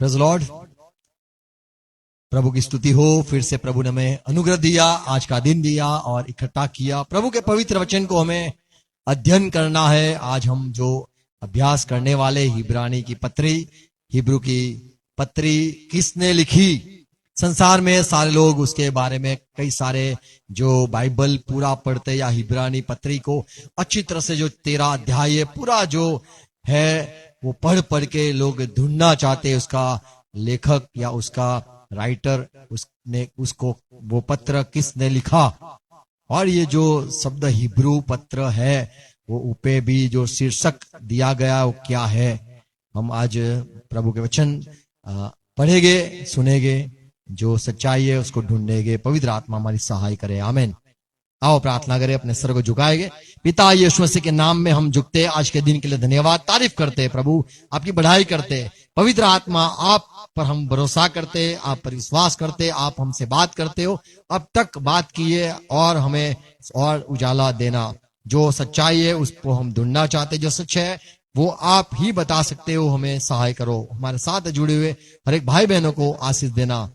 Praise Lord. प्रभु की स्तुति हो। फिर से प्रभु ने हमें अनुग्रह दिया, आज का दिन दिया और इकट्ठा किया। प्रभु के पवित्र वचन को हमें अध्ययन करना है। आज हम जो अभ्यास करने वाले हिब्रानी की पत्री, हिब्रू की पत्री किसने लिखी। संसार में सारे लोग उसके बारे में कई सारे जो बाइबल पूरा पढ़ते या हिब्रानी पत्री को अच्छी तरह से जो 13 अध्याय पूरा जो है वो पढ़ पढ़ के लोग ढूंढना चाहते उसका लेखक या उसका राइटर, उसने उसको वो पत्र किसने लिखा। और ये जो शब्द हिब्रू पत्र है वो ऊपर भी जो शीर्षक दिया गया वो क्या है। हम आज प्रभु के वचन पढ़ेंगे, सुनेंगे, जो सच्चाई है उसको ढूंढेंगे। पवित्र आत्मा हमारी सहाय करे, आमीन। आओ प्रार्थना करें, अपने सर को झुकाएंगे। पिता यीशु मसीह के नाम में हम झुकते, आज के दिन के लिए धन्यवाद, तारीफ करते प्रभु, आपकी बढ़ाई करते। पवित्र आत्मा आप पर हम भरोसा करते, आप पर विश्वास करते, आप हमसे बात करते हो, अब तक बात किए और हमें और उजाला देना। जो सच्चाई है उसको हम ढूंढना चाहते, जो सच है वो आप ही बता सकते हो, हमें सहाय करो। हमारे साथ जुड़े हुए हर एक भाई बहनों को आशीष देना।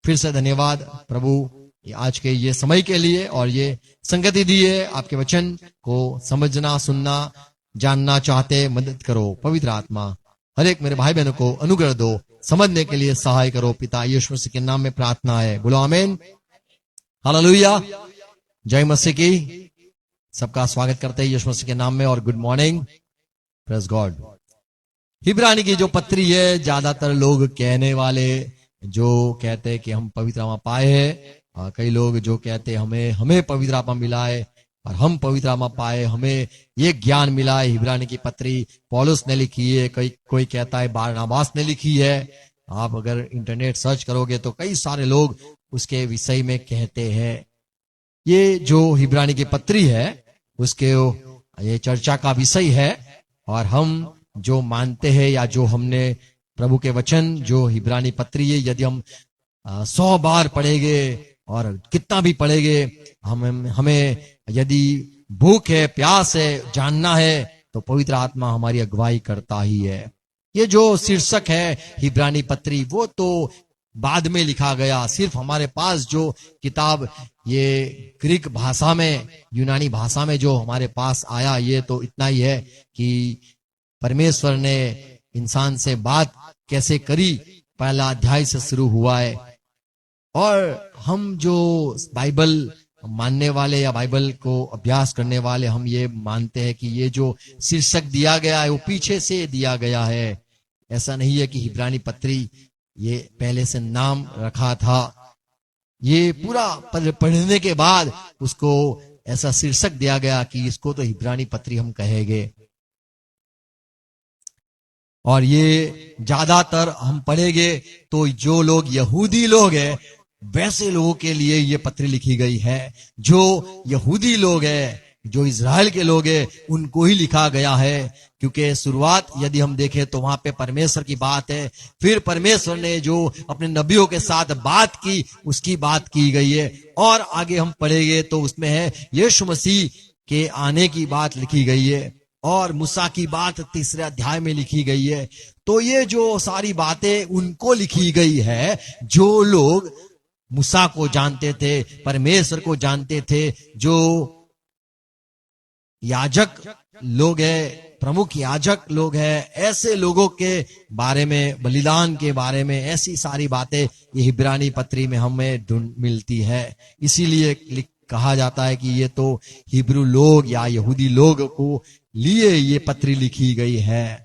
फिर से धन्यवाद प्रभु आज के ये समय के लिए और ये संगति दिए। आपके वचन को समझना, सुनना, जानना चाहते, मदद करो। पवित्र आत्मा हर एक मेरे भाई बहनों को अनुग्रह दो, समझने के लिए सहाय करो। पिता यीशु मसीह के नाम में प्रार्थना है, बोलो आमीन, हालेलुया, जय मसीह की। सबका स्वागत करते हैं यीशु मसीह के नाम में और गुड मॉर्निंग, प्रेज गॉड। हिब्रानी की जो पत्री है, ज्यादातर लोग कहने वाले जो कहते हैं कि हम पवित्र आत्मा पाए हैं, कई लोग जो कहते हैं हमें पवित्र आत्मा मिला है और हम पवित्र आत्मा पाए, हमें ये ज्ञान मिला है। हिब्रानी की पत्री पौलुस ने लिखी है, कोई कहता है बारनाबास ने लिखी है। आप अगर इंटरनेट सर्च करोगे तो कई सारे लोग उसके विषय में कहते हैं। ये जो हिब्रानी की पत्री है उसके ये चर्चा का विषय है और हम जो मानते हैं या जो हमने प्रभु के वचन जो हिब्रानी पत्री है, यदि हम 100 बार पढ़ेंगे और कितना भी पढ़ेंगे, हमें यदि भूख है, प्यास है, जानना है तो पवित्र आत्मा हमारी अगुवाई करता ही है। ये जो शीर्षक है हिब्रानी पत्री वो तो बाद में लिखा गया। सिर्फ हमारे पास जो किताब ये ग्रीक भाषा में, यूनानी भाषा में जो हमारे पास आया, ये तो इतना ही है कि परमेश्वर ने इंसान से बात कैसे करी, पहला अध्याय से शुरू हुआ है। और हम जो बाइबल मानने वाले या बाइबल को अभ्यास करने वाले, हम ये मानते हैं कि ये जो शीर्षक दिया गया है वो पीछे से दिया गया है। ऐसा नहीं है कि हिब्रानी पत्री ये पहले से नाम रखा था, ये पूरा पढ़ने के बाद उसको ऐसा शीर्षक दिया गया कि इसको तो हिब्रानी पत्री हम कहेंगे। और ये ज्यादातर हम पढ़ेंगे तो जो लोग यहूदी लोग हैं वैसे लोगों के लिए ये पत्री लिखी गई है। जो यहूदी लोग हैं, जो इज़राइल के लोग हैं, उनको ही लिखा गया है। क्योंकि शुरुआत यदि हम देखें तो वहां पे परमेश्वर की बात है, फिर परमेश्वर ने जो अपने नबियों के साथ बात की उसकी बात की गई है। और आगे हम पढ़ेंगे तो उसमें है यीशु मसीह के आने की बात लिखी गई है और मूसा की बात 3 अध्याय में लिखी गई है। तो ये जो सारी बातें उनको लिखी गई है जो लोग मूसा को जानते थे, परमेश्वर को जानते थे, जो याजक लोग हैं, प्रमुख याजक लोग हैं, ऐसे लोगों के बारे में, बलिदान के बारे में, ऐसी सारी बातें ये हिब्रानी पत्री में हमें मिलती है। इसीलिए कहा जाता है कि ये तो हिब्रू लोग या यहूदी लोग को लिए ये पत्री लिखी गई है।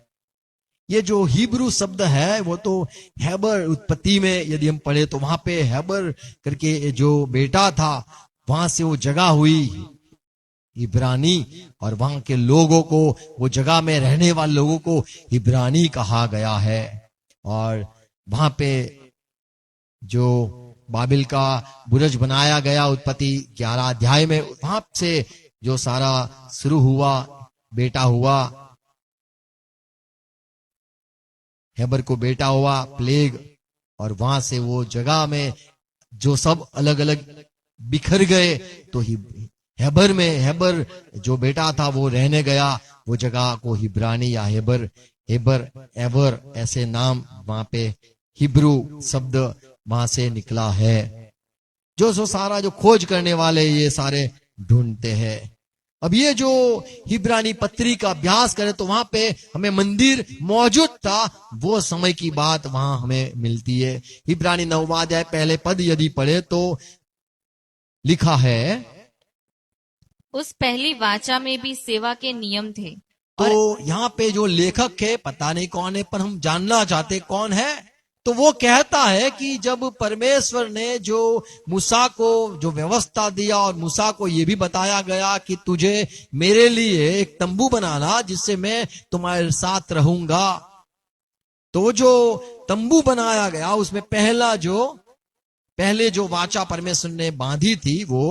ये जो हिब्रू शब्द है वो तो हेबर, उत्पत्ति में यदि हम पढ़े तो वहां पे हेबर करके जो बेटा था वहां से वो जगह हुई इब्रानी, और वहां के लोगों को, वो जगह में रहने वाले लोगों को इब्रानी कहा गया है। और वहां पे जो बाबिल का बुर्ज बनाया गया उत्पत्ति 11 अध्याय में, वहां से जो सारा शुरू हुआ, बेटा हुआ, हेबर को बेटा हुआ, प्लेग, और वहां से वो जगह में जो सब अलग अलग बिखर गए तो हेबर में, हेबर जो बेटा था वो रहने गया, वो जगह को हिब्रानी या हेबर, एवर ऐसे नाम वहां पे हिब्रू शब्द वहां से निकला है, जो सो सारा जो खोज करने वाले ये सारे ढूंढते हैं। अब ये जो हिब्रानी पत्री का अभ्यास करें तो वहां पे हमें मंदिर मौजूद था, वो समय की बात वहां हमें मिलती है। हिब्रानी 9वां अध्याय पहले पद यदि पढ़े तो लिखा है, उस पहली वाचा में भी सेवा के नियम थे। तो यहाँ पे जो लेखक है पता नहीं कौन है, पर हम जानना चाहते कौन है। तो वो कहता है कि जब परमेश्वर ने जो मूसा को जो व्यवस्था दिया और मूसा को ये भी बताया गया कि तुझे मेरे लिए एक तंबू बनाना जिससे मैं तुम्हारे साथ रहूंगा, तो जो तंबू बनाया गया उसमें पहले जो वाचा परमेश्वर ने बांधी थी वो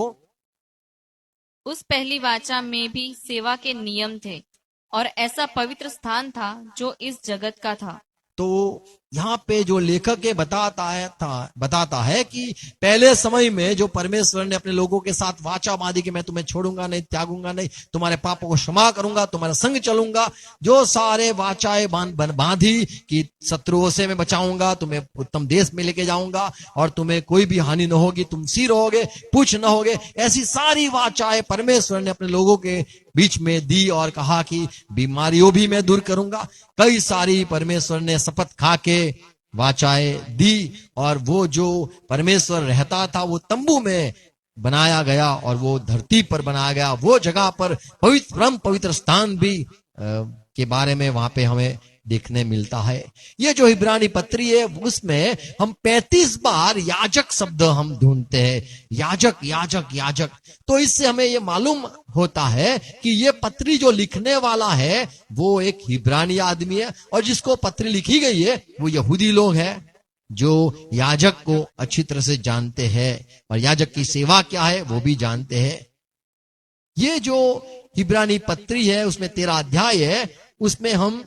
उस पहली वाचा में भी सेवा के नियम थे और ऐसा पवित्र स्थान था जो इस जगत का था। तो यहाँ पे जो लेखक है बताता है कि पहले समय में जो परमेश्वर ने अपने लोगों के साथ वाचा बांधी कि मैं तुम्हें छोड़ूंगा नहीं, त्यागूंगा नहीं, तुम्हारे पापों को क्षमा करूंगा, तुम्हारा संग चलूंगा, जो सारे वाचाएं बांधी कि शत्रुओं से मैं बचाऊंगा, तुम्हें उत्तम देश में लेके जाऊंगा और तुम्हें कोई भी हानि न होगी, तुम सिर रहोगे पूछ न होगे, ऐसी सारी वाचाएं परमेश्वर ने अपने लोगों के बीच में दी और कहा कि बीमारियों भी मैं दूर करूंगा। कई सारी परमेश्वर ने शपथ खा के वाचाएं दी और वो जो परमेश्वर रहता था वो तंबू में बनाया गया और वो धरती पर बनाया गया। वो जगह पर परम पवित्र स्थान भी के बारे में वहां पे हमें देखने मिलता है। ये जो इब्रानी पत्री है उसमें हम 35 बार याजक शब्द हम ढूंढते हैं, याजक याजक याजक। तो इससे हमें ये मालूम होता है कि ये पत्री जो लिखने वाला है वो एक इब्रानी आदमी है और जिसको पत्री लिखी गई है वो यहूदी लोग हैं जो याजक को अच्छी तरह से जानते हैं और याजक की सेवा क्या है वो भी जानते हैं। ये जो इब्रानी पत्री है उसमें 13 अध्याय है, उसमें हम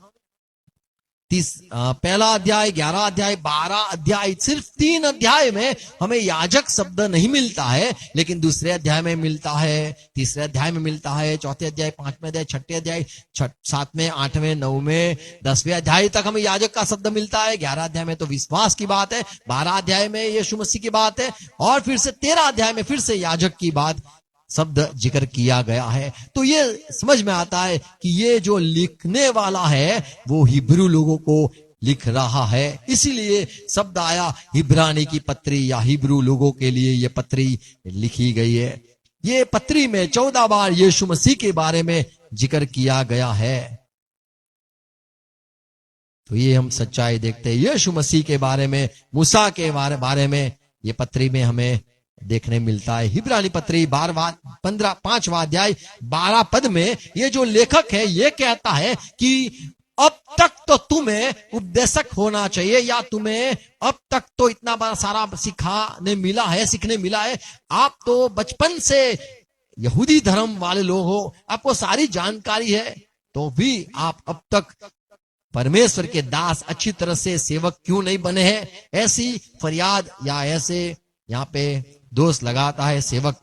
पहला अध्याय, 11 अध्याय, 12 अध्याय, सिर्फ 3 अध्याय में हमें याजक शब्द नहीं मिलता है, लेकिन दूसरे अध्याय में मिलता है, तीसरे अध्याय में मिलता है, चौथे अध्याय, 5वें अध्याय, 6ठे अध्याय, 7वें, 8वें, 9वें, 10वें अध्याय तक हमें याजक का शब्द मिलता है। 11 अध्याय में तो विश्वास की बात है, 12 अध्याय में यीशु मसीह की बात है और फिर से 13 अध्याय में फिर से याजक की बात शब्द जिक्र किया गया है। तो ये समझ में आता है कि ये जो लिखने वाला है वो हिब्रू लोगों को लिख रहा है, इसीलिए शब्द आया इब्रानी की पत्री या हिब्रू लोगों के लिए ये पत्री लिखी गई है। ये पत्री में 14 बार यीशु मसीह के बारे में जिक्र किया गया है। तो ये हम सच्चाई देखते हैं, यीशु मसीह के बारे में, मूसा के बारे में ये पत्री में हमें देखने मिलता है। इब्रानी पत्री 5वां अध्याय 12 पद में ये जो लेखक है ये कहता है कि अब तक तो तुम्हें उपदेशक होना चाहिए या तुम्हें अब तक तो इतना बड़ा सारा सीखने मिला है। आप तो बचपन से यहूदी धर्म वाले लोग हो, आपको सारी जानकारी है, तो भी आप अब तक परमेश्वर के दास अच्छी तरह से सेवक क्यों नहीं बने हैं? ऐसी फरियाद या ऐसे यहाँ पे दोष लगाता है सेवक।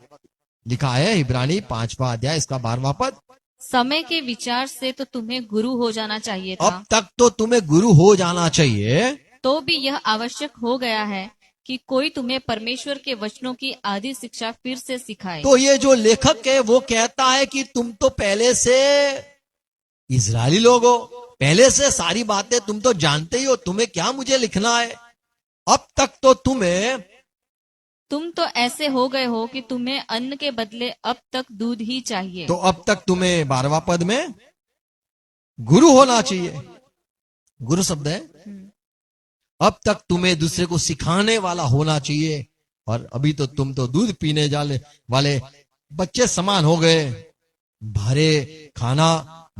लिखा है इब्रानी 5वां अध्याय इसका 12वां पद, समय के विचार से तो तुम्हें गुरु हो जाना चाहिए था। अब तक तो तुम्हें गुरु हो जाना चाहिए, तो भी यह आवश्यक हो गया है कि कोई तुम्हें परमेश्वर के वचनों की आधी शिक्षा फिर से सिखाए। तो ये जो लेखक है वो कहता है कि तुम तो पहले से इजरायली लोग हो, पहले से सारी बातें तुम तो जानते ही हो, तुम्हें क्या मुझे लिखना है? अब तक तो तुम तो ऐसे हो गए हो कि तुम्हें अन्न के बदले अब तक दूध ही चाहिए। तो अब तक तुम्हें 12वां पद में गुरु होना चाहिए, गुरु शब्द है। अब तक तुम्हें दूसरे को सिखाने वाला होना चाहिए और अभी तो तुम तो दूध पीने वाले बच्चे समान हो गए, भारे खाना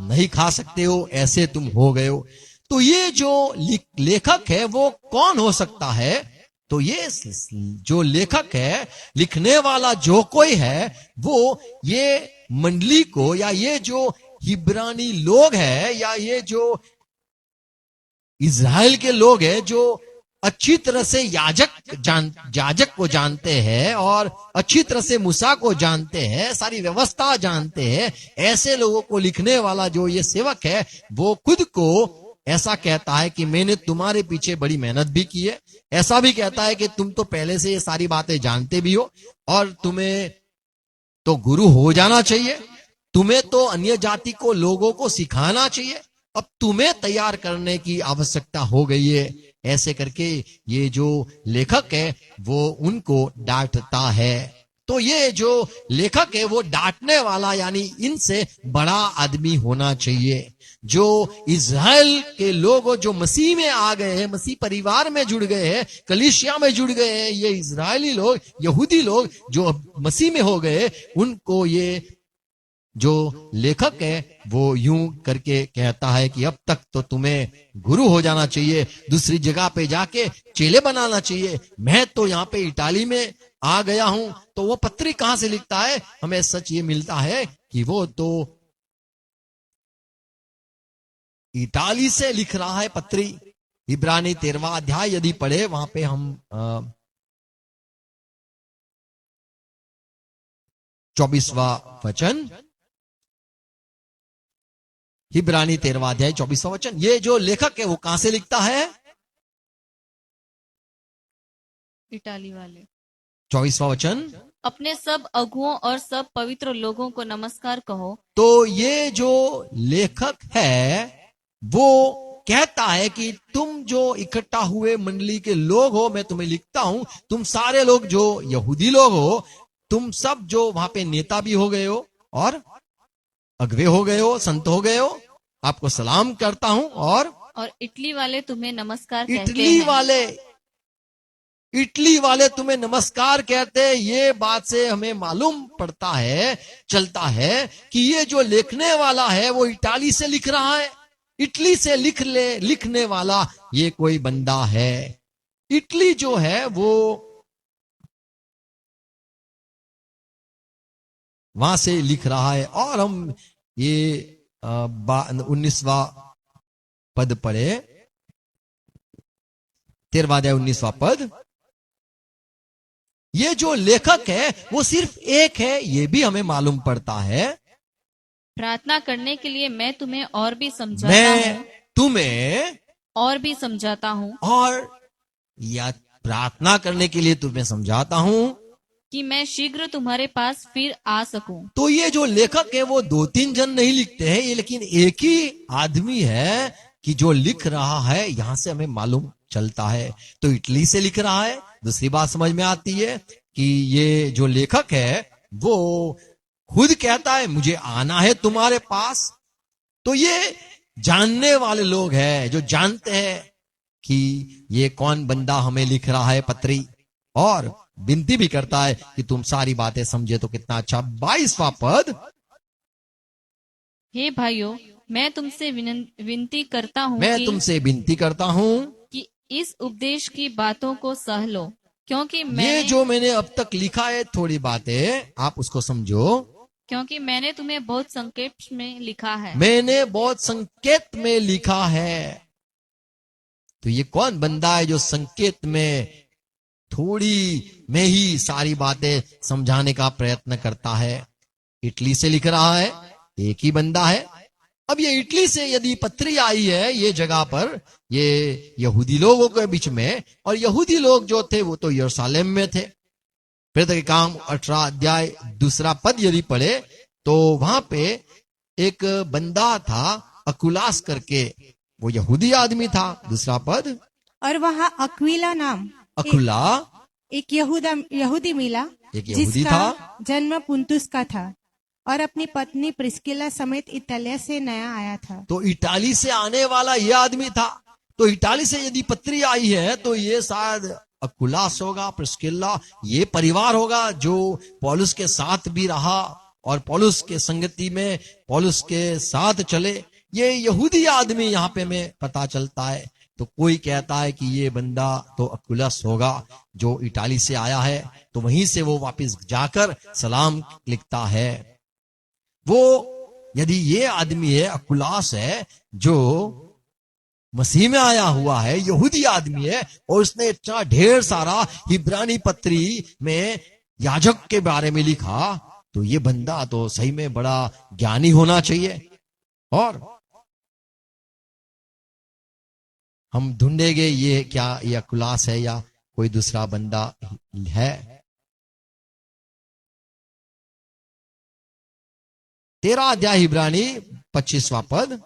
नहीं खा सकते हो, ऐसे तुम हो गए हो। तो ये जो लेखक है वो कौन हो सकता है? तो ये जो लेखक है, लिखने वाला जो कोई है, वो ये मंडली को या ये जो हिब्रानी लोग है या ये जो इज़राइल के लोग हैं जो अच्छी तरह से याजक को जानते हैं और अच्छी तरह से मूसा को जानते हैं, सारी व्यवस्था जानते हैं, ऐसे लोगों को लिखने वाला जो ये सेवक है वो खुद को ऐसा कहता है कि मैंने तुम्हारे पीछे बड़ी मेहनत भी की है, ऐसा भी कहता है कि तुम तो पहले से ये सारी बातें जानते भी हो और तुम्हें तो गुरु हो जाना चाहिए, तुम्हें तो अन्य जाति को लोगों को सिखाना चाहिए, अब तुम्हें तैयार करने की आवश्यकता हो गई है। ऐसे करके ये जो लेखक है वो उनको डांटता है। तो ये जो लेखक है वो डांटने वाला यानी इनसे बड़ा आदमी होना चाहिए। जो इज़राइल के लोग जो मसीह में आ गए हैं, मसीह परिवार में जुड़ गए हैं, कलीसिया में जुड़ गए हैं, ये इजरायली लोग, यहूदी लोग जो मसीह में हो गए, उनको ये जो लेखक है वो यूं करके कहता है कि अब तक तो तुम्हें गुरु हो जाना चाहिए, दूसरी जगह पे जाके चेले बनाना चाहिए। मैं तो यहाँ पे इटाली में आ गया हूं। तो वो पत्री कहां से लिखता है? हमें सच ये मिलता है कि वो तो इटाली से लिख रहा है पत्री। इब्रानी 13वां अध्याय यदि पढ़े, वहां पे हम 24वां वचन, इब्रानी 13वां अध्याय 24वां वचन, ये जो लेखक है वो कहां से लिखता है? इटाली वाले। 24वां वचन, अपने सब अगुओं और सब पवित्र लोगों को नमस्कार कहो। तो ये जो लेखक है वो कहता है कि तुम जो इकट्ठा हुए मंडली के लोग हो, मैं तुम्हें लिखता हूं, तुम सारे लोग जो यहूदी लोग हो, तुम सब जो वहां पे नेता भी हो गए हो और अगवे हो गए हो, संत हो गए हो, आपको सलाम करता हूं। और इटली वाले तुम्हें नमस्कार कहते इटली हैं। इटली वाले तुम्हें नमस्कार कहते हैं। ये बात से हमें मालूम पड़ता है, चलता है कि ये जो लिखने वाला है वो इटाली से लिख रहा है। इटली से लिखने वाला ये कोई बंदा है। इटली जो है वो वहां से लिख रहा है। और हम ये 19वां पद पढ़े, 13वां अध्याय 19वां पद। ये जो लेखक है वो सिर्फ एक है, ये भी हमें मालूम पड़ता है। प्रार्थना करने के लिए मैं तुम्हें और भी समझाता मैं हूँ, तुम्हें और भी समझाता हूँ, और या प्रार्थना करने के लिए तुम्हें समझाता हूं कि मैं शीघ्र तुम्हारे पास फिर आ सकूं। तो ये जो लेखक है वो 2-3 जन नहीं लिखते हैं, ये लेकिन एक ही आदमी है कि जो लिख रहा है। यहां से हमें मालूम चलता है। तो इटली से लिख रहा है। दूसरी बात समझ में आती है कि ये जो लेखक है वो खुद कहता है मुझे आना है तुम्हारे पास। तो ये जानने वाले लोग हैं जो जानते हैं कि ये कौन बंदा हमें लिख रहा है पत्री, और विनती भी करता है कि तुम सारी बातें समझे तो कितना अच्छा। 22वां पद, हे भाइयों, मैं तुमसे विनती करता हूँ मैं तुमसे विनती करता हूं कि इस उपदेश की बातों को सह लो, क्योंकि ये जो मैंने अब तक लिखा है थोड़ी बातें आप उसको समझो, क्योंकि मैंने तुम्हें बहुत संक्षेप में लिखा है। मैंने बहुत संकेत में लिखा है। तो ये कौन बंदा है जो संकेत में थोड़ी में ही सारी बातें समझाने का प्रयत्न करता है? इटली से लिख रहा है, एक ही बंदा है। अब ये इटली से यदि पत्री आई है ये जगह पर, ये यहूदी लोगों के बीच में, और यहूदी लोग जो थे वो तो यरूशलेम में थे। फिर तक काम 18 अध्याय 2 पद यदि पढ़े तो वहां पे एक बंदा था अकुलास करके, वो यहूदी आदमी था। 2 पद, और वहाँ अक्विला नाम अकुला एक यहूदी मिला, एक यहूदी जिसका था, जन्म पुंतुस का था और अपनी पत्नी प्रिस्किला समेत इटालिया से नया आया था। तो इटाली से आने वाला ये आदमी था। तो इटाली से यदि पत्री आई है तो ये शायद अकुलास होगा, प्रिस्किला, ये परिवार होगा जो पौलुस के साथ भी रहा और पौलुस के संगति में पौलुस के साथ चले। ये यहूदी आदमी यहाँ पे हमें पता चलता है। तो कोई कहता है कि ये बंदा तो अकुलस होगा जो इटाली से आया है। तो वहीं से वो वापस जाकर सलाम लिखता है। वो यदि ये आदमी है, अकुलास है, जो मसीह में आया हुआ है, यहूदी आदमी है, और उसने इतना ढेर सारा इब्रानी पत्री में याजक के बारे में लिखा, तो ये बंदा तो सही में बड़ा ज्ञानी होना चाहिए। और हम ढूंढेंगे ये क्या ये अकुलास है या कोई दूसरा बंदा है। 13 अध्याय इब्रानी 25वां पद।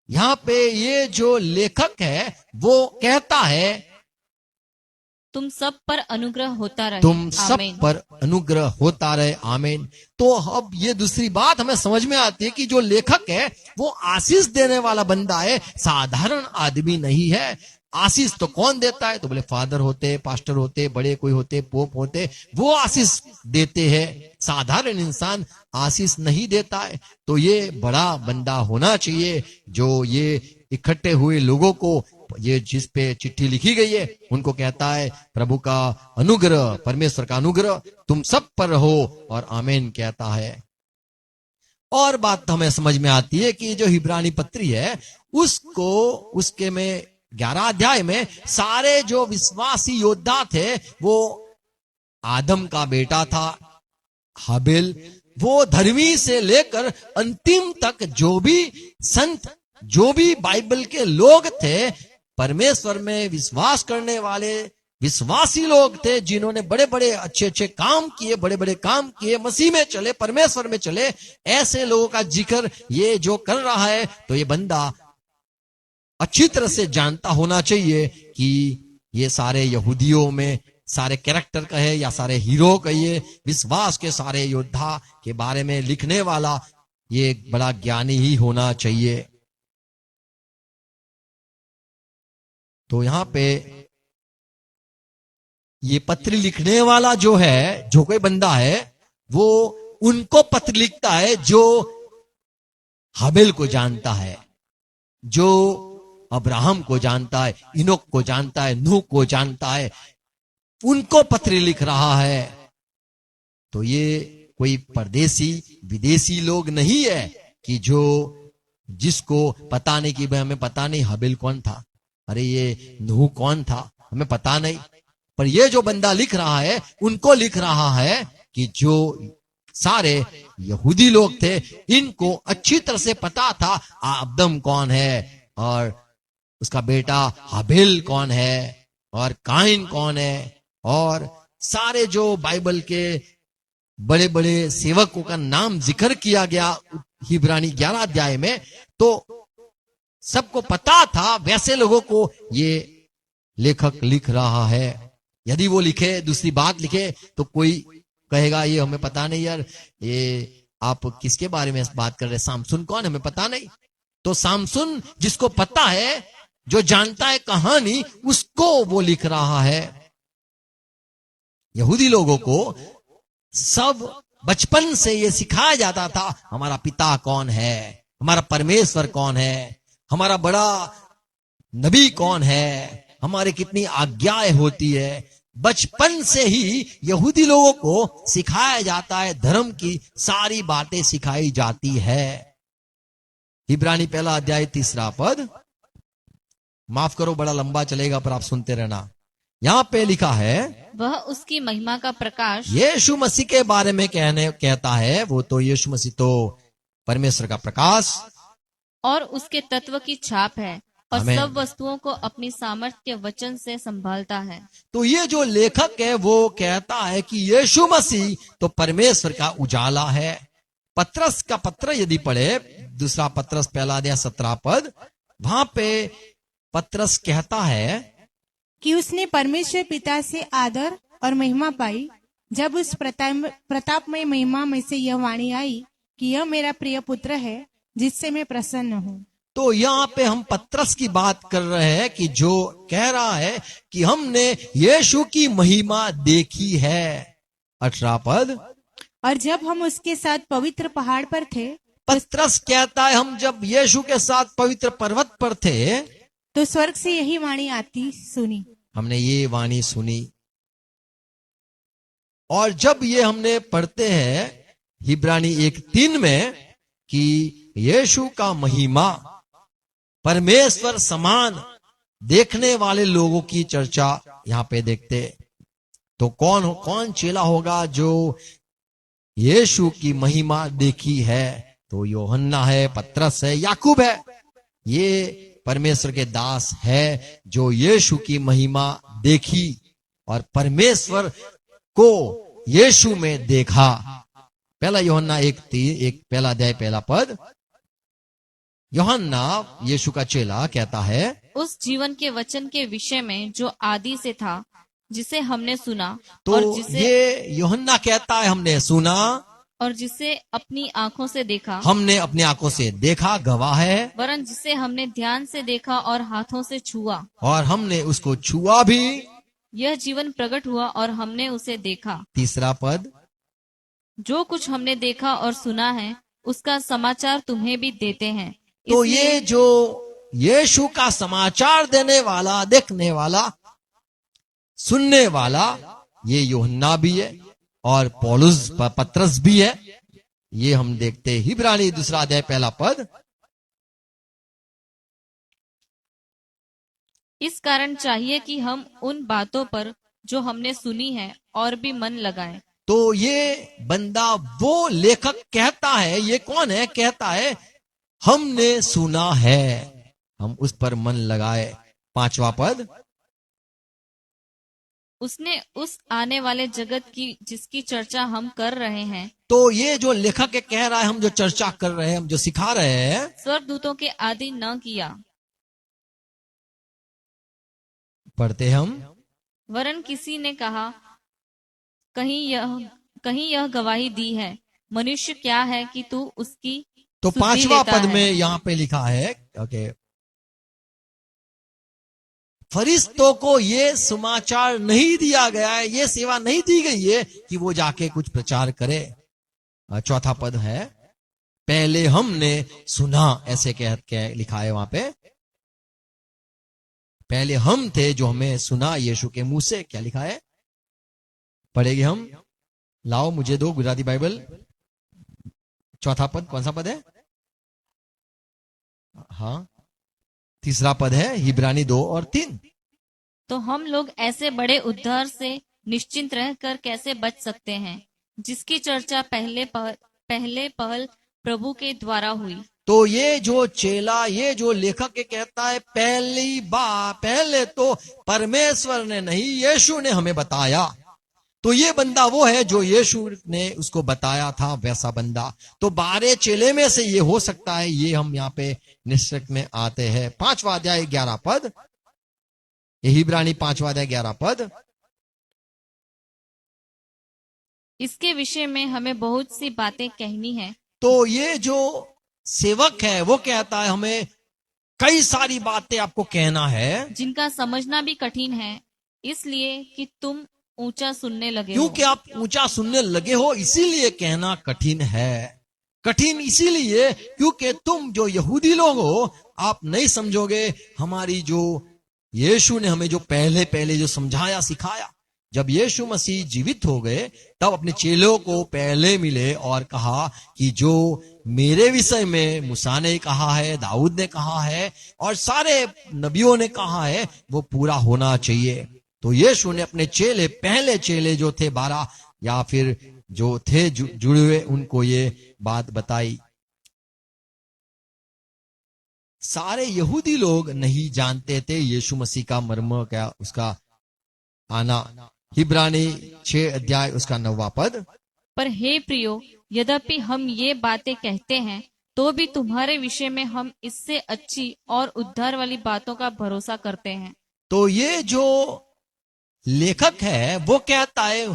यहां पे ये जो लेखक है वो कहता है तुम सब पर अनुग्रह होता रहे। तुम सब आमीन। पर अनुग्रह होता रहे। आमीन। तो अब ये दूसरी बात हमें समझ में आती है कि जो लेखक है वो आशीष देने वाला बंदा है, साधारण आदमी नहीं है। आशीष तो कौन देता है? तो बोले फादर होते, पास्टर होते, बड़े कोई होते, पोप होते, वो आशीष देते हैं। साधारण इंसान आशीष नहीं देता है। तो ये बड़ा बंदा होना चाहिए जो ये इकट्ठे हुए लोगों को, ये जिस पे चिट्ठी लिखी गई है, उनको कहता है प्रभु का अनुग्रह, परमेश्वर का अनुग्रह तुम सब पर रहो, और आमीन कहता है। और बात हमें समझ में आती है कि जो इब्रानी पत्री है उसको उसके में 11 अध्याय में सारे जो विश्वासी योद्धा थे, वो आदम का बेटा था हाबिल, वो धर्मी से लेकर अंतिम तक जो भी संत, जो भी बाइबल के लोग थे, परमेश्वर में विश्वास करने वाले विश्वासी लोग थे, जिन्होंने बड़े बड़े अच्छे अच्छे काम किए, बड़े बड़े काम किए, मसीह में चले, परमेश्वर में चले, ऐसे लोगों का जिक्र ये जो कर रहा है, तो ये बंदा अच्छी तरह से जानता होना चाहिए कि ये सारे यहूदियों में सारे कैरेक्टर कहे या सारे हीरो कहिए, विश्वास के सारे योद्धा के बारे में लिखने वाला ये एक बड़ा ज्ञानी ही होना चाहिए। तो यहां पे ये पत्र लिखने वाला जो है, जो कोई बंदा है, वो उनको पत्र लिखता है जो हाबिल को जानता है, जो अब्राहम को जानता है, इनोक को जानता है, नूह को जानता है, उनको पत्र लिख रहा है। तो ये कोई परदेसी विदेशी लोग नहीं है कि जो जिसको पता नहीं कि भाई हमें पता नहीं हाबिल कौन था, अरे ये नूह कौन था, हमें पता नहीं। पर ये जो बंदा लिख रहा है उनको लिख रहा है कि जो सारे यहूदी लोग थे, इनको अच्छी तरह से पता था आदम कौन है और उसका बेटा हाबिल कौन है और काइन कौन है, और सारे जो बाइबल के बड़े बड़े सेवकों का नाम जिक्र किया गया इब्रानी 11 अध्याय में, तो सबको पता था। वैसे लोगों को ये लेखक लिख रहा है। यदि वो लिखे दूसरी बात लिखे तो कोई कहेगा ये हमें पता नहीं यार, ये आप किसके बारे में बात कर रहे हैं, सामसुन कौन, हमें पता नहीं। तो सामसुन जिसको पता है, जो जानता है कहानी, उसको वो लिख रहा है। यहूदी लोगों को सब बचपन से ये सिखाया जाता था हमारा पिता कौन है, हमारा परमेश्वर कौन है, हमारा बड़ा नबी कौन है, हमारे कितनी आज्ञाएं होती है। बचपन से ही यहूदी लोगों को सिखाया जाता है, धर्म की सारी बातें सिखाई जाती है। इब्रानी 1 अध्याय 3 पद, माफ करो बड़ा लंबा चलेगा पर आप सुनते रहना। यहां पे लिखा है वह उसकी महिमा का प्रकाश, यीशु मसीह के बारे में कहता है, वो तो यीशु मसीह तो परमेश्वर का प्रकाश और उसके तत्व की छाप है, और आमीन। सब वस्तुओं को अपनी सामर्थ्य वचन से संभालता है। तो ये जो लेखक है वो कहता है कि यीशु मसीह तो परमेश्वर का उजाला है। पत्रस का पत्र यदि पढ़े, दूसरा पत्रस 1 अध्याय 17 पद, वहां पे पत्रस कहता है कि उसने परमेश्वर पिता से आदर और महिमा पाई, जब उस प्रतापमय महिमा में से यह वाणी आई कि यह मेरा प्रिय पुत्र है जिससे मैं प्रसन्न हूँ। तो यहाँ पे हम पत्रस की बात कर रहे हैं कि जो कह रहा है कि हमने यीशु की महिमा देखी है। 18 पद, और जब हम उसके साथ पवित्र पहाड़ पर थे, पत्रस कहता है हम जब यीशु के साथ पवित्र पर्वत पर थे, तो स्वर्ग से यही वाणी आती सुनी। हमने ये वाणी सुनी। और जब ये हमने पढ़ते हैं इब्रानी 1:3 में कि यीशु का महिमा, परमेश्वर समान देखने वाले लोगों की चर्चा यहां पे देखते, तो कौन चेला होगा जो यीशु की महिमा देखी है? तो यूहन्ना है, पतरस है, याकूब है। ये परमेश्वर के दास है जो यीशु की महिमा देखी और परमेश्वर को यीशु में देखा। पहला यूहन्ना 1:3 पहला अध्याय पहला पद। यूहन्ना यीशु का चेला कहता है, उस जीवन के वचन के विषय में जो आदि से था, जिसे हमने सुना तो और जिसे ये यूहन्ना कहता है हमने सुना और जिसे अपनी आंखों से देखा, हमने अपनी आंखों से देखा, गवाह है, वरन जिसे हमने ध्यान से देखा और हाथों से छुआ, और हमने उसको छुआ भी। यह जीवन प्रकट हुआ और हमने उसे देखा। तीसरा पद। जो कुछ हमने देखा और सुना है उसका समाचार तुम्हें भी देते हैं। तो इसलिए ये जो यीशु का समाचार देने वाला, देखने वाला, सुनने वाला, ये यूहन्ना भी है और पौलुस पत्रस भी है। ये हम देखते हैं इब्रानी 2 अध्याय पहला पद। इस कारण चाहिए कि हम उन बातों पर जो हमने सुनी है और भी मन लगाएं। तो ये बंदा, वो लेखक कहता है, ये कौन है? कहता है हमने सुना है, हम उस पर मन लगाए। 5वां पद। उसने उस आने वाले जगत की जिसकी चर्चा हम कर रहे हैं, तो ये जो लेखक कह रहा है, हम जो चर्चा कर रहे हैं, हम जो सिखा रहे हैं, स्वर्गदूतों के आदि न किया, पढ़ते हम, वरन किसी ने कहा कहीं यह गवाही दी है, मनुष्य क्या है कि तू उसकी तो सुधि 5वां लेता पद है। में यहां पे लिखा है, ओके, फरिश्तों को ये समाचार नहीं दिया गया है, ये सेवा नहीं दी गई है कि वो जाके कुछ प्रचार करे। 4वां पद है, पहले हमने सुना, ऐसे कह लिखा है वहां पे। पहले हम थे जो हमें सुना यीशु के मुंह से। क्या लिखा है? पढ़ेंगे हम। लाओ मुझे दो गुजराती बाइबल। 4वां पद कौन सा पद है? हाँ, 3रा पद है इब्रानी 2 और 3। तो हम लोग ऐसे बड़े उद्धार से निश्चिंत रहकर कैसे बच सकते हैं, जिसकी चर्चा पहले पहल प्रभु के द्वारा हुई। तो ये जो चेला, ये जो लेखक कहता है, पहली बार, पहले तो परमेश्वर ने नहीं, यीशु ने हमें बताया। तो ये बंदा वो है जो यीशु ने उसको बताया था, वैसा बंदा। तो 12 चेले में से ये हो सकता है, ये हम यहाँ पे निश्चय में आते हैं। 5वां अध्याय 11 पद, इब्रानी 5वां अध्याय 11 पद। इसके विषय में हमें बहुत सी बातें कहनी है। तो ये जो सेवक है वो कहता है हमें कई सारी बातें आपको कहना है, जिनका समझना भी कठिन है, इसलिए कि तुम ऊंचा सुनने लगे हो। क्योंकि आप ऊंचा सुनने लगे हो, इसीलिए कहना कठिन है। कठिन इसीलिए क्योंकि तुम जो यहूदी लोग हो, आप नहीं समझोगे हमारी जो यीशु ने हमें जो पहले पहले जो समझाया, सिखाया। जब यीशु मसीह जीवित हो गए, तब अपने चेलों को पहले मिले और कहा कि जो मेरे विषय में मूसा ने कहा है, दाऊद ने कहा है और सारे नबियों ने कहा है, वो पूरा होना चाहिए। तो यीशु ने अपने चेले, पहले चेले जो थे 12 या फिर जो थे जुड़े हुए, उनको ये बात बताई। सारे यहूदी लोग नहीं जानते थे यीशु मसीह का मर्म क्या, उसका आना। इब्रानी 6 अध्याय उसका 9वां पद। पर हे प्रियो, यद्यपि हम ये बातें कहते हैं, तो भी तुम्हारे विषय में हम इससे अच्छी और उद्धार वाली बातों का भरोसा करते हैं। तो ये जो लेखक है वो कहता है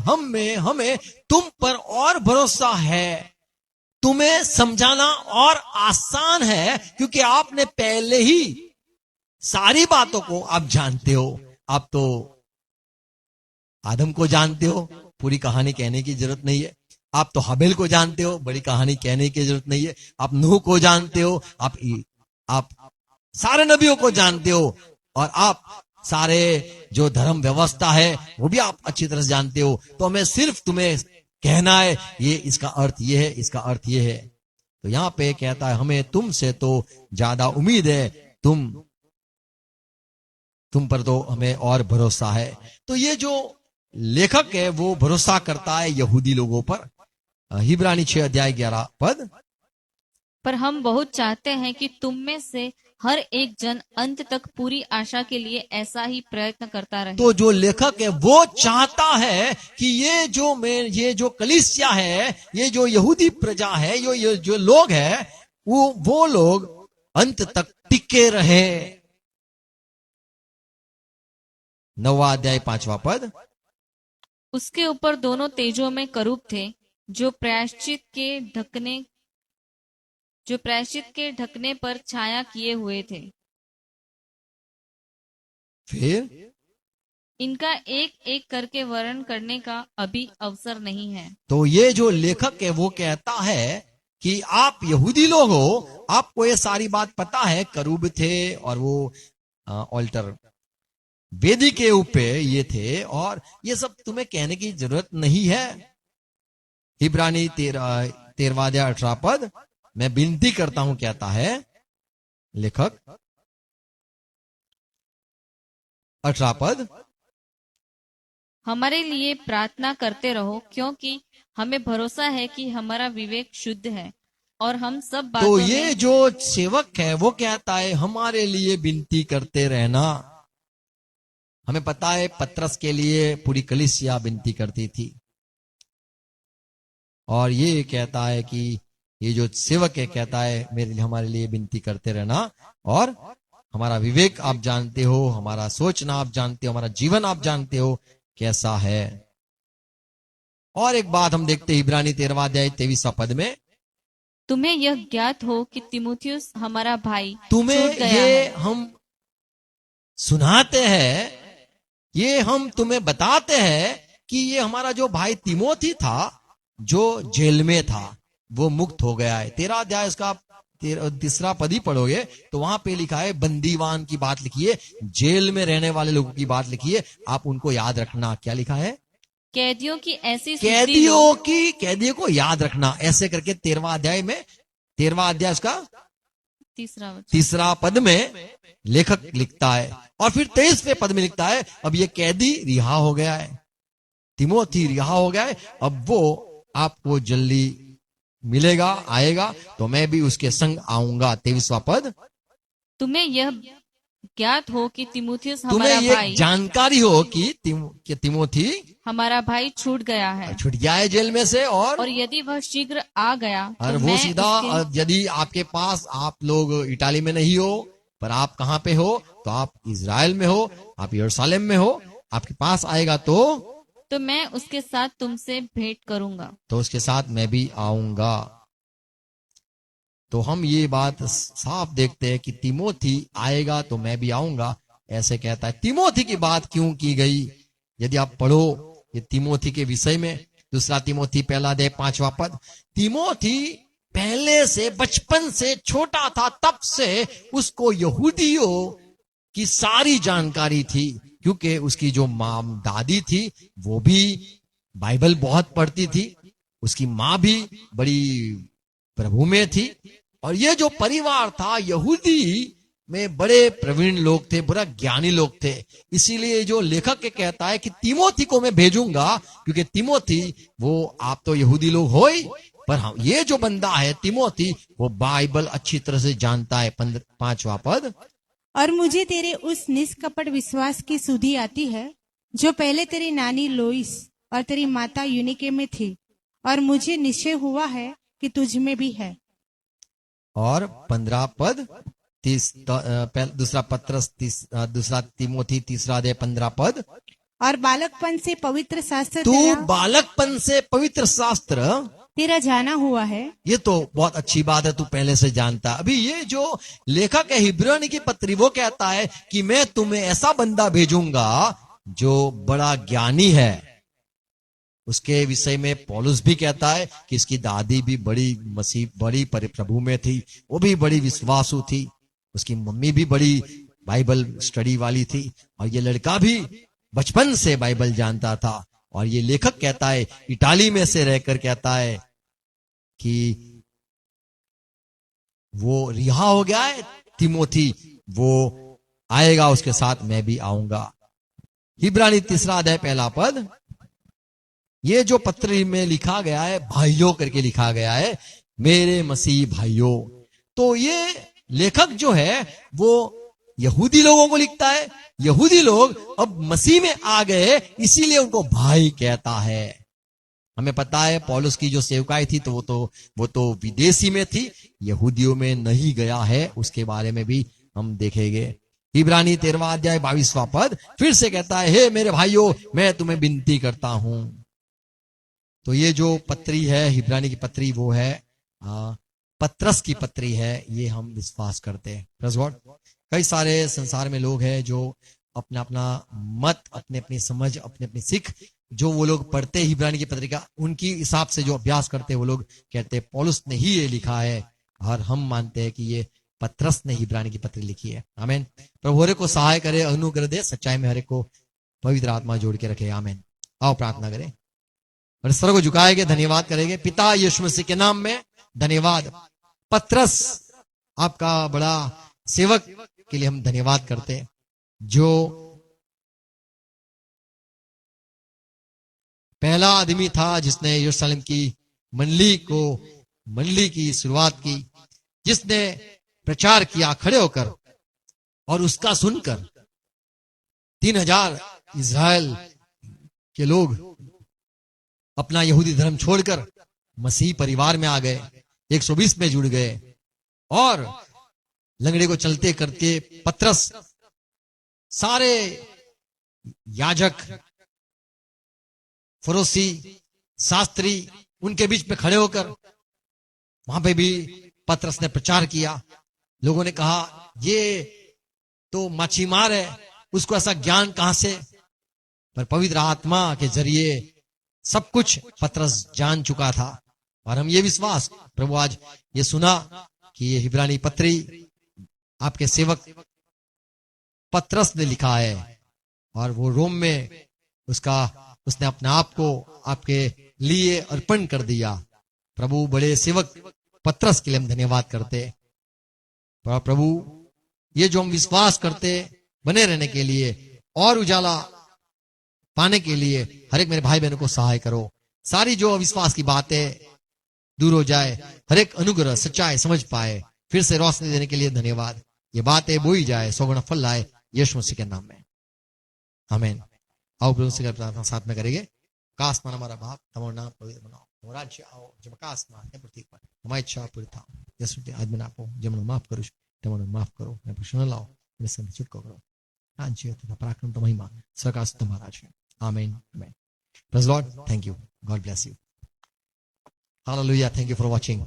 हमें तुम पर और भरोसा है, तुम्हें समझाना और आसान है, क्योंकि आपने पहले ही सारी बातों को आप जानते हो। आप तो आदम को जानते हो, पूरी कहानी कहने की जरूरत नहीं है। आप तो हबेल को जानते हो, बड़ी कहानी कहने की जरूरत नहीं है। आप नूह को जानते हो, आप सारे नबियों को जानते हो, और आप सारे जो धर्म व्यवस्था है वो भी आप अच्छी तरह से जानते हो। तो हमें सिर्फ तुम्हें कहना है ये इसका अर्थ ये है, इसका अर्थ ये है। तो यहां पे कहता है हमें तुमसे तो ज्यादा उम्मीद है, तुम पर तो हमें और भरोसा है। तो ये जो लेखक है वो भरोसा करता है यहूदी लोगों पर। इब्रानी 6 अध्याय 11 पद। पर हम बहुत चाहते हैं कि तुम में से हर एक जन अंत तक पूरी आशा के लिए ऐसा ही प्रयत्न करता रहे। तो जो लेखक है वो चाहता है कि ये जो कलीसिया है, ये जो यहूदी प्रजा है, ये जो लोग है, वो लोग अंत तक टिके रहे। 9वां अध्याय 5वां पद। उसके ऊपर दोनों तेजों में करूब थे, जो प्रायश्चित के ढकने पर छाया किए हुए थे। फिर इनका एक एक करके वर्णन करने का अभी अवसर नहीं है। तो ये जो लेखक है वो कहता है कि आप यहूदी लोग हो, आपको ये सारी बात पता है, करूब थे और वो ऑल्टर वेदी के ऊपर ये थे, और ये सब तुम्हें कहने की जरूरत नहीं है। इब्रानी 13वां अध्याय 18 पद। मैं विनती करता हूं, कहता है लेखक, 18 पद। हमारे लिए प्रार्थना करते रहो, क्योंकि हमें भरोसा है कि हमारा विवेक शुद्ध है और हम सब बातों तो ये में जो सेवक है वो कहता है हमारे लिए विनती करते रहना। हमें पता है पतरस के लिए पूरी कलीसिया विनती करती थी, और ये कहता है कि ये जो सेवक है कहता है मेरे लिए, हमारे लिए विनती करते रहना, और हमारा विवेक आप जानते हो, हमारा सोचना आप जानते हो, हमारा जीवन आप जानते हो कैसा है। और एक बात हम देखते हैं इब्रानी 13वां अध्याय 23वां पद में, तुम्हें यह ज्ञात हो कि तीमुथियुस हमारा भाई तुम्हें छूट गया ये है। हम सुनाते हैं, ये हम तुम्हें बताते हैं कि ये हमारा जो भाई तिमोथी था जो जेल में था वो मुक्त हो गया है। 13 अध्याय इसका 3 पद ही पढ़ोगे तो वहां पे लिखा है बंदीवान की बात लिखी है, जेल में रहने वाले लोगों की बात लिखी है। आप उनको याद रखना। क्या लिखा है? कैदियों की ऐसी सुधि हो। कैदियों को याद रखना, ऐसे करके 13वां अध्याय में, 13वां अध्याय उसका तीसरा पद में लेखक लिखता है, और फिर 23वें पद में लिखता है अब ये कैदी रिहा हो गया है, तिमोथी रिहा हो गया है, अब वो आपको जल्दी मिलेगा, आएगा, तो मैं भी उसके संग आऊंगा। 23वां पद। तुम्हें यह ज्ञात हो कि तीमुथियुस तुम्हें हमारा ये भाई जानकारी हो कि तिमोथी हमारा भाई छूट गया है, छूट गया है जेल में से, और यदि वह शीघ्र आ गया और तो वो मैं सीधा, यदि आपके पास, आप लोग इटाली में नहीं हो पर आप कहां पे हो, तो आप इजराइल में हो, आप यरूशलेम में हो, आपके पास आएगा तो मैं उसके साथ तुमसे भेंट करूंगा। तो उसके साथ मैं भी आऊंगा। तो हम ये बात साफ देखते हैं कि तिमोथी आएगा तो मैं भी आऊंगा, ऐसे कहता है। तिमोथी की बात क्यों की गई? यदि आप पढ़ो ये तिमोथी के विषय में, 2 तिमोथी 1 अध्याय 5वां पद। तिमोथी पहले से, बचपन से छोटा था तब से उसको यहूदियों की सारी जानकारी थी, क्योंकि उसकी जो माँ दादी थी वो भी बाइबल बहुत पढ़ती थी, उसकी माँ भी बड़ी प्रभु में थी, और ये जो परिवार था यहूदी में बड़े प्रवीण लोग थे, बड़ा ज्ञानी लोग थे। इसीलिए जो लेखक के कहता है कि तिमोथी को मैं भेजूंगा, क्योंकि तिमोथी, वो आप तो यहूदी लोग हो ही, पर हाँ, ये जो बंदा है तिमोथी वो बाइबल अच्छी तरह से जानता है। 5वां पद। और मुझे तेरे उस निष्कपट विश्वास की सुधि आती है जो पहले तेरी नानी लोइस और तेरी माता यूनिके में थी, और मुझे निश्चय हुआ है कि तुझ में भी है। और 15 पद। 2 तिमोथी 3 अध्याय 15 पद। और बालकपन से पवित्र शास्त्र तू बालकपन से पवित्र शास्त्र तेरा जाना हुआ है। ये तो बहुत अच्छी बात है, तू पहले से जानता। अभी ये जो लेखक है इब्रानी की पत्री, वो कहता है कि मैं तुम्हें ऐसा बंदा भेजूंगा जो बड़ा ज्ञानी है। उसके विषय में पौलुस भी कहता है कि इसकी दादी भी बड़ी प्रभु में थी, वो भी बड़ी विश्वासु थी, उसकी मम्मी भी बड़ी बाइबल स्टडी वाली थी, और ये लड़का भी बचपन से बाइबल जानता था। और ये लेखक कहता है, इटाली में से रहकर कहता है कि वो रिहा हो गया है तिमोथी, वो आएगा, उसके साथ मैं भी आऊंगा। इब्रानी 3 अध्याय 1 पद। ये जो पत्र में लिखा गया है भाइयों करके लिखा गया है, मेरे मसीह भाइयों। तो ये लेखक जो है वो यहूदी लोगों को लिखता है। यहूदी लोग अब मसीह में आ गए, इसीलिए उनको भाई कहता है। हमें पता है पौलुस की जो सेवकाई थी तो वो तो विदेशी में थी, यहूदियों में नहीं गया है। उसके बारे में भी हम देखेंगे। इब्रानी 13वां अध्याय 22वां पद फिर से कहता है, हे मेरे भाइयों, मैं तुम्हें विनती करता हूं। तो ये जो पत्री है, इब्रानी की पत्री, वो है पत्रस की पत्री है, ये हम विश्वास करते हैं। Praise God. कई सारे संसार में लोग हैं जो अपना अपना मत, अपने अपनी समझ, अपने अपनी सीख जो वो लोग पढ़ते हैं इब्रानी की पत्रिका, उनकी हिसाब से जो अभ्यास करते हैं वो लोग कहते हैं पौलुस ने ही ये लिखा है, और हम मानते हैं कि ये पत्रस ने इब्रानी की पत्री लिखी है। आमीन। प्रभु हरे को सहाय करे, अनुग्रह दे, सच्चाई में हरे को पवित्र आत्मा जोड़ के रखे। आमीन। आओ प्रार्थना करें और सर को झुकाएंगे, धन्यवाद करेंगे। पिता यीशु मसीह के नाम में धन्यवाद। पत्रस आपका बड़ा सेवक के लिए हम धन्यवाद करते हैं, जो पहला आदमी था जिसने यरूशलेम की मंडली की शुरुआत की, जिसने प्रचार किया खड़े होकर, और उसका सुनकर 3000 इज़राइल के लोग अपना यहूदी धर्म छोड़कर मसीह परिवार में आ गए, 120 में जुड़ गए, और लंगड़े को चलते करते पत्रस सारे याजक, फरोसी, शास्त्री उनके बीच में खड़े होकर वहां पे भी पत्रस ने प्रचार किया। लोगों ने कहा ये तो मच्छीमार है, उसको ऐसा ज्ञान कहां से? पर पवित्र आत्मा के जरिए सब कुछ पत्रस जान चुका था। और हम ये विश्वास, प्रभु आज ये सुना कि ये इब्रानी पत्री आपके सेवक पत्रस ने लिखा है, और वो रोम में उसने अपने आप को आपके लिए अर्पण कर दिया। प्रभु बड़े सेवक पत्रस के लिए हम धन्यवाद करते। प्रभु ये जो हम विश्वास करते बने रहने के लिए और उजाला पाने के लिए हर एक मेरे भाई बहनों को सहाय करो। सारी जो अविश्वास की बातें दूर हो जाए, हर एक अनुग्रह सच्चाई समझ पाए, फिर से रोशनी देने के लिए धन्यवाद। ये बातें बोई जाए, 100 गुना फल लाए, यीशु मसीह के नाम में आमीन। आओ प्रभु से प्रार्थना साथ में करेंगे। आकाश में हमारा बाप, तुम्हारा नाम पवित्र बनाओ, तुम्हारा राज्य आओ, जब आकाश में है पृथ्वी पर, हमारी इच्छा पूरी था। यीशु ते आज में आपको जमन माफ करो, तमन माफ करो, मैं प्रश्न लाओ, मेरे संग छुटको करो। राज्य तथा पराक्रम तो महिमा सरकार से तुम्हारा है। आमीन आमीन। Praise Lord. Thank you. God bless you. Hallelujah. Thank you for watching.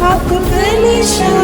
आपको परमेश्वर